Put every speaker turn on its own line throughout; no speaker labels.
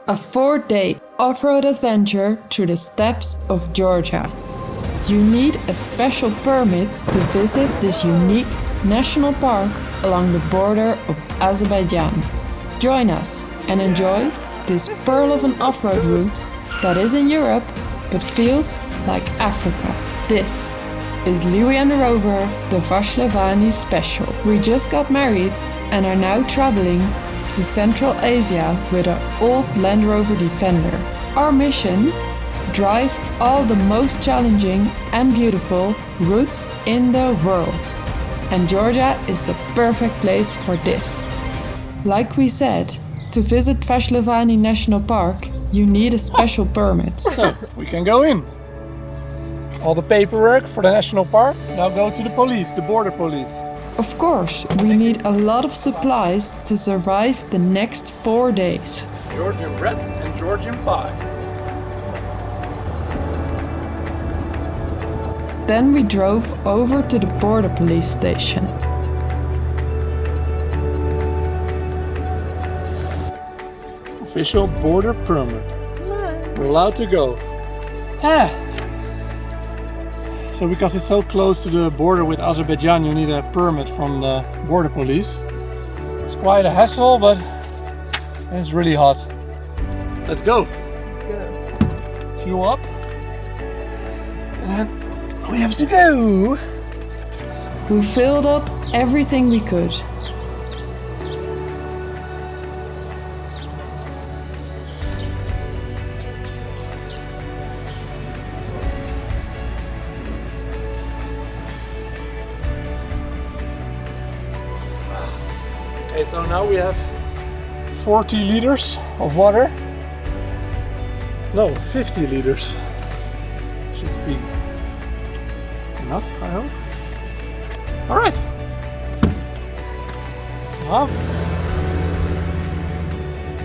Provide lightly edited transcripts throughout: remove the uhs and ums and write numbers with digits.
A 4-day off-road adventure through the steppes of Georgia. You need a special permit to visit this unique national park along the border of Azerbaijan. Join us and enjoy this pearl of an off-road route that is in Europe but feels like Africa. This is Louis and the Rover, the Vashlovani special. We just got married and are now traveling to Central Asia with our old Land Rover Defender. Our mission? Drive all the most challenging and beautiful routes in the world. And Georgia is the perfect place for this. Like we said, to visit Vashlovani National Park, you need a special permit.
So, we can go in. All the paperwork for the national park. Now go to the police, the border police.
Of course, we need a lot of supplies to survive the next 4 days.
Georgian bread and Georgian pie.
Then we drove over to the border police station.
Official border permit. We're allowed to go. So because it's so close to the border with Azerbaijan, you need a permit from the border police. It's quite a hassle, but it's really hot. Let's go.
Let's go.
Fuel up. And then we have to go.
We filled up everything we could.
Okay, so now we have 40 liters of water. No, 50 liters. Should be enough, I hope. All right. Well.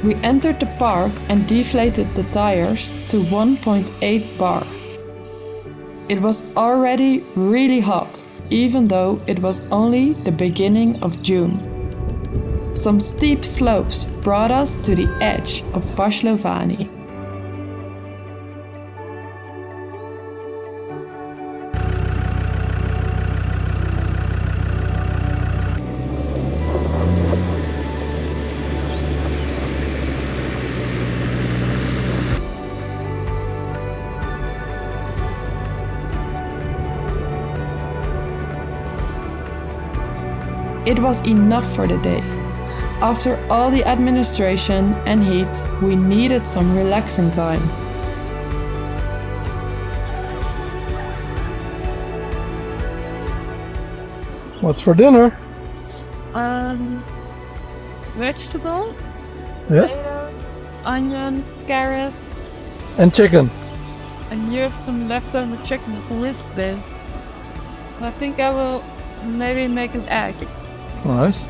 We entered the park and deflated the tires to 1.8 bar. It was already really hot, even though it was only the beginning of June. Some steep slopes brought us to the edge of Vashlovani. It was enough for the day. After all the administration and heat, we needed some relaxing time.
What's for dinner?
Vegetables,
Yes.
potatoes, onion, carrots,
And chicken.
and you have some leftover chicken from yesterday. I think I will maybe make an egg.
Nice.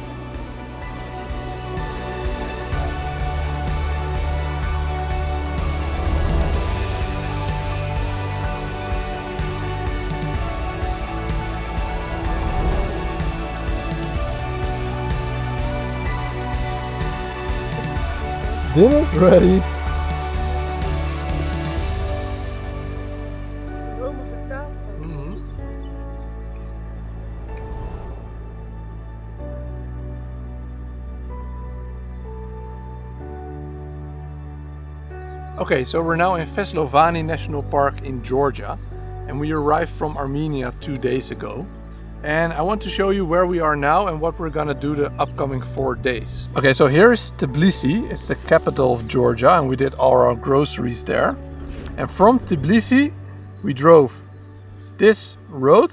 Dinner's ready. Okay, so we're now in Vashlovani National Park in Georgia, and we arrived from Armenia 2 days ago. And I want to show you where we are now and what we're gonna do the upcoming 4 days. Okay, so here is Tbilisi, it's the capital of Georgia, and we did all our groceries there. And from Tbilisi, we drove this road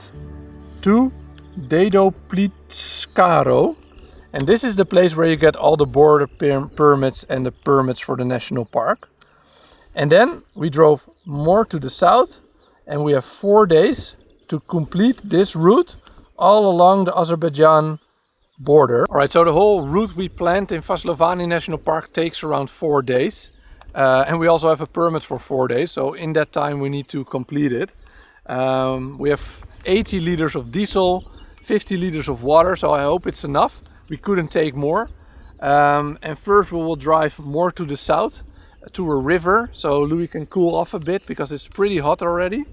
to Dedoplitskaro. And this is the place where you get all the border permits and the permits for the national park. And then we drove more to the south, and we have 4 days to complete this route all along the Azerbaijan border. All right, so the whole route we planned in Vashlovani National Park takes around 4 days. And we also have a permit for 4 days, so in that time we need to complete it. We have 80 liters of diesel, 50 liters of water, so I hope it's enough. We couldn't take more. And first we will drive more to the south to a river so Louis can cool off a bit because it's pretty hot already.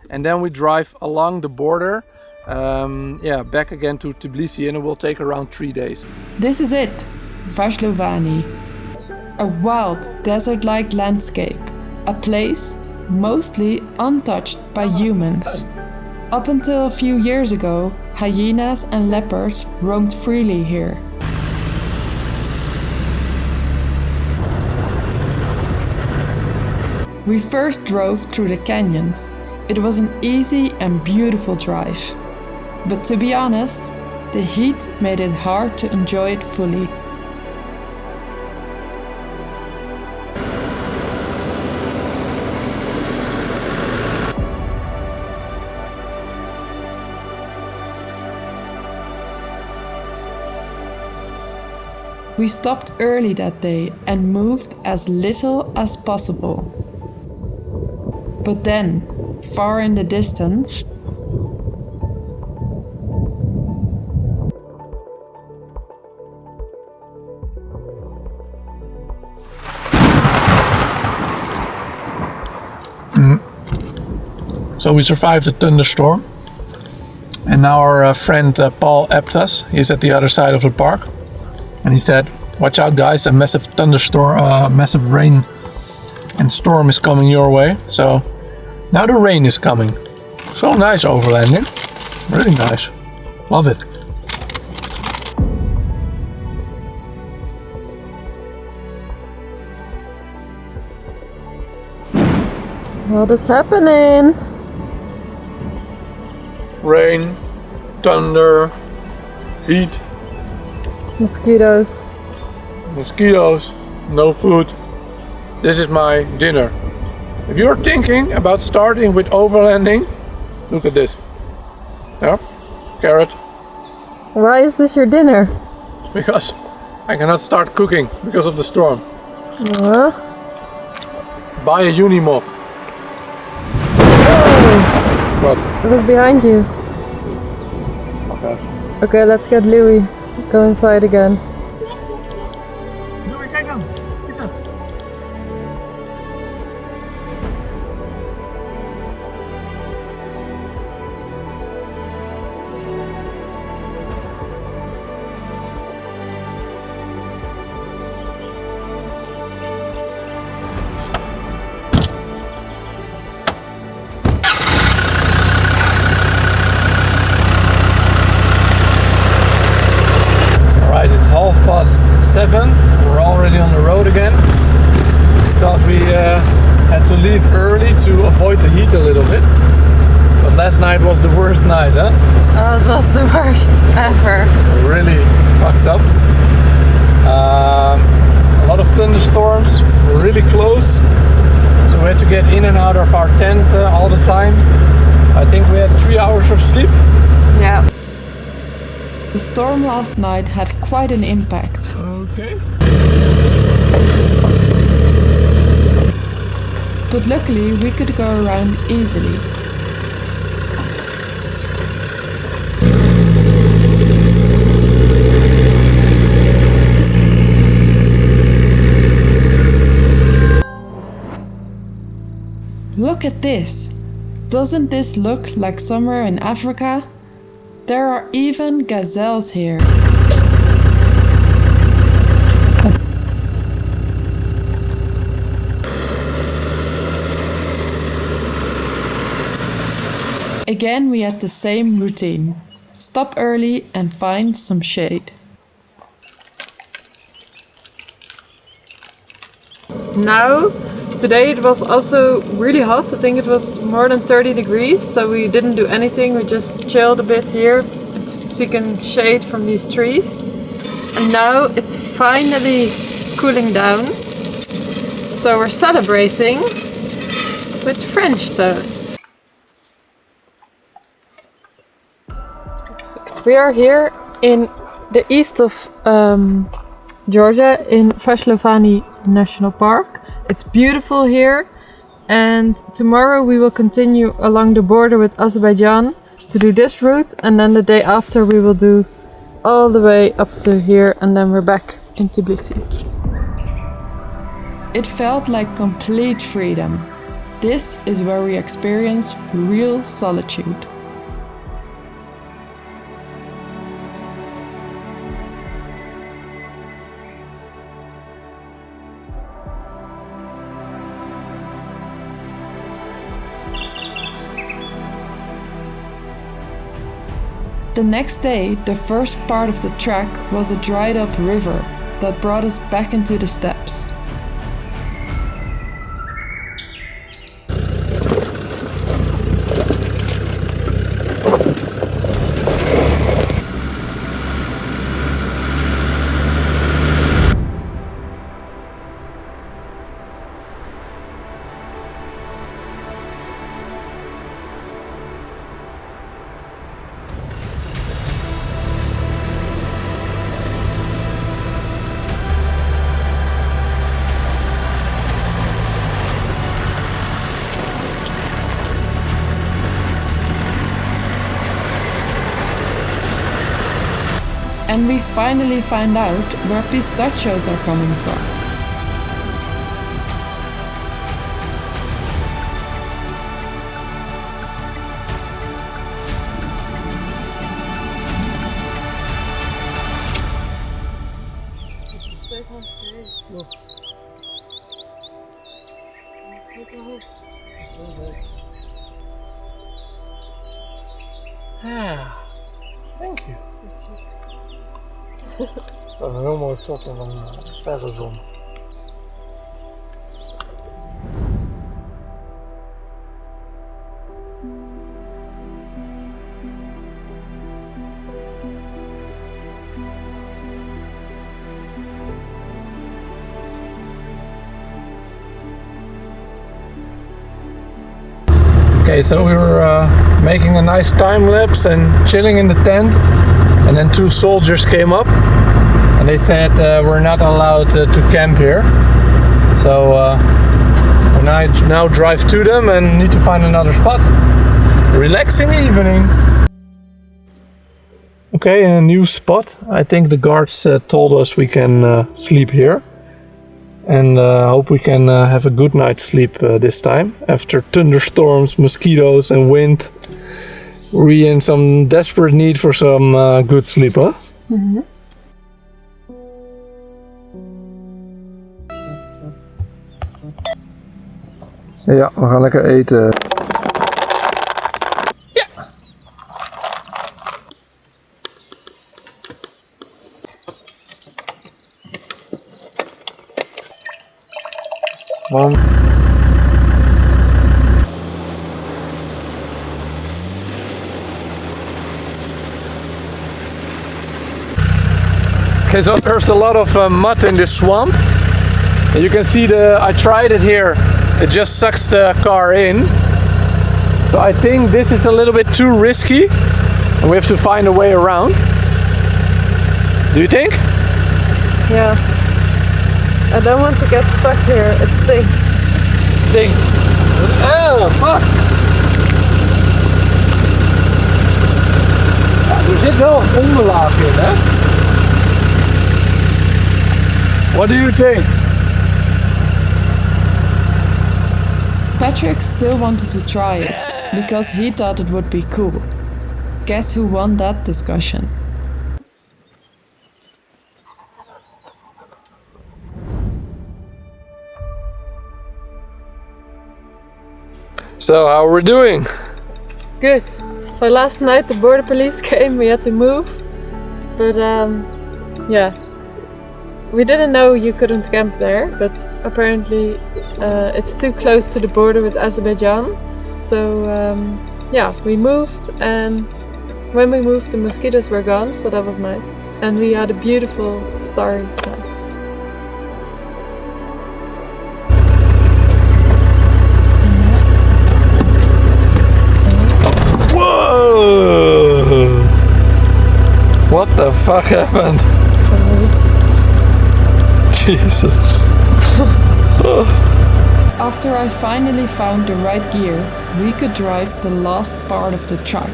And then we drive along the border, back again to Tbilisi, and it will take around 3 days.
This is it, Vashlovani. A wild desert-like landscape, a place mostly untouched by humans. Up until a few years ago, hyenas and leopards roamed freely here. We first drove through the canyons. It was an easy and beautiful drive. But to be honest, the heat made it hard to enjoy it fully. We stopped early that day and moved as little as possible. But then, far in the distance,
So we survived the thunderstorm, and now our friend Paul helped us. He's at the other side of the park, and he said, "Watch out, guys! A massive thunderstorm, massive rain and storm is coming your way." So now the rain is coming. So nice overlanding, really nice. Love it.
what is happening?
Rain, thunder, heat,
Mosquitoes.
mosquitoes, no food. This is my dinner. If you're thinking about starting with overlanding, look at this. Yeah, carrot.
Why is this your dinner?
Because I cannot start cooking because of the storm. Buy a Unimog. What?
It was behind you.
Okay.
Okay, let's get Louis. Go inside again.
Louis, kijk dan. Visser. It's 7:30. We're already on the road again. We thought we had to leave early to avoid the heat a little bit. But last night was the worst night, huh?
Oh, it was the worst ever.
Really fucked up. A lot of thunderstorms. We're really close. So we had to get in and out of our tent all the time. I think we had 3 hours of sleep.
Yeah. The storm last night had quite an impact.
Okay.
But luckily we could go around easily. Look at this! Doesn't this look like somewhere in Africa? There are even gazelles here. Again, we had the same routine. Stop early and find some shade. Now, today it was also really hot. I think it was more than 30 degrees, so we didn't do anything. We just chilled a bit here, seeking shade from these trees. And now it's finally cooling down. So we're celebrating with French toast. We are here in the east of Georgia in Vashlovani National Park. It's beautiful here, and tomorrow we will continue along the border with Azerbaijan to do this route, and then the day after we will do all the way up to here, and then we're back in Tbilisi. It felt like complete freedom. This is where we experience real solitude. The next day, the first part of the track was a dried up river that brought us back into the steppes. And we finally find out where pistachios are coming from.
Thank you. Dat is een heel mooi shot van een verre zon. Okay, so we were making a nice time lapse and chilling in the tent, and then two soldiers came up and they said we're not allowed to camp here. So I now drive to them and need to find another spot. Relaxing evening. Okay, a new spot. I think the guards told us we can sleep here. And hope we can have a good night's sleep this time. After thunderstorms, mosquitoes and wind, we're in some desperate need for some good sleep, huh? Mm-hmm. Ja, we gaan lekker eten. Ja! Man. Okay, so there's a lot of mud in this swamp. And you can see I tried it here. It just sucks the car in. So I think this is a little bit too risky. And we have to find a way around. Do you think?
Yeah. I don't want to get stuck here. It stinks.
Stinks. Oh, fuck! Ja, er zit wel een onderlaag in, hè? What do you think?
Patrick still wanted to try it, because he thought it would be cool. Guess who won that discussion?
So, how are we doing? Good. So last night the border police came, we had to move. But yeah. We didn't know you couldn't camp there, but apparently it's too close to the border with Azerbaijan. So yeah, we moved, and when we moved the mosquitoes were gone, so that was nice. And we had a beautiful starry night.
Whoa! What the fuck happened? Jesus.
After I finally found the right gear, we could drive the last part of the track.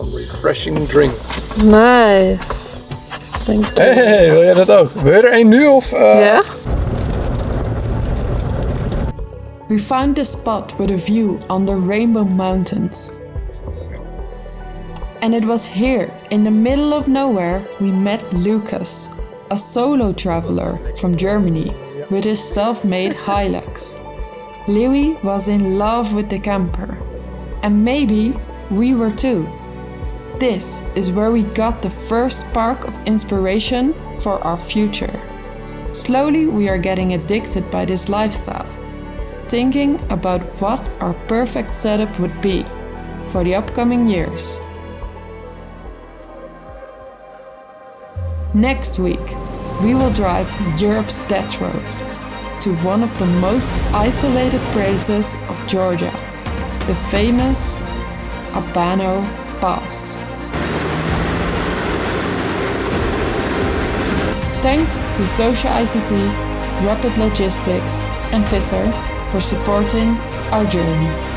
some refreshing drinks.
Nice. Thanks.
Hey, wil jij dat ook? Wil je er één nu of?
Yeah.
We found this spot with a view on the Rainbow Mountains. And it was here, in the middle of nowhere, we met Lucas, a solo traveler from Germany with his self-made Hilux. Louis was in love with the camper. And maybe we were too. This is where we got the first spark of inspiration for our future. Slowly we are getting addicted by this lifestyle, thinking about what our perfect setup would be for the upcoming years. Next week, we will drive Europe's death road to one of the most isolated places of Georgia, the famous Abano Pass. Thanks to Socia ICT, Rapid Logistics and Visser for supporting our journey.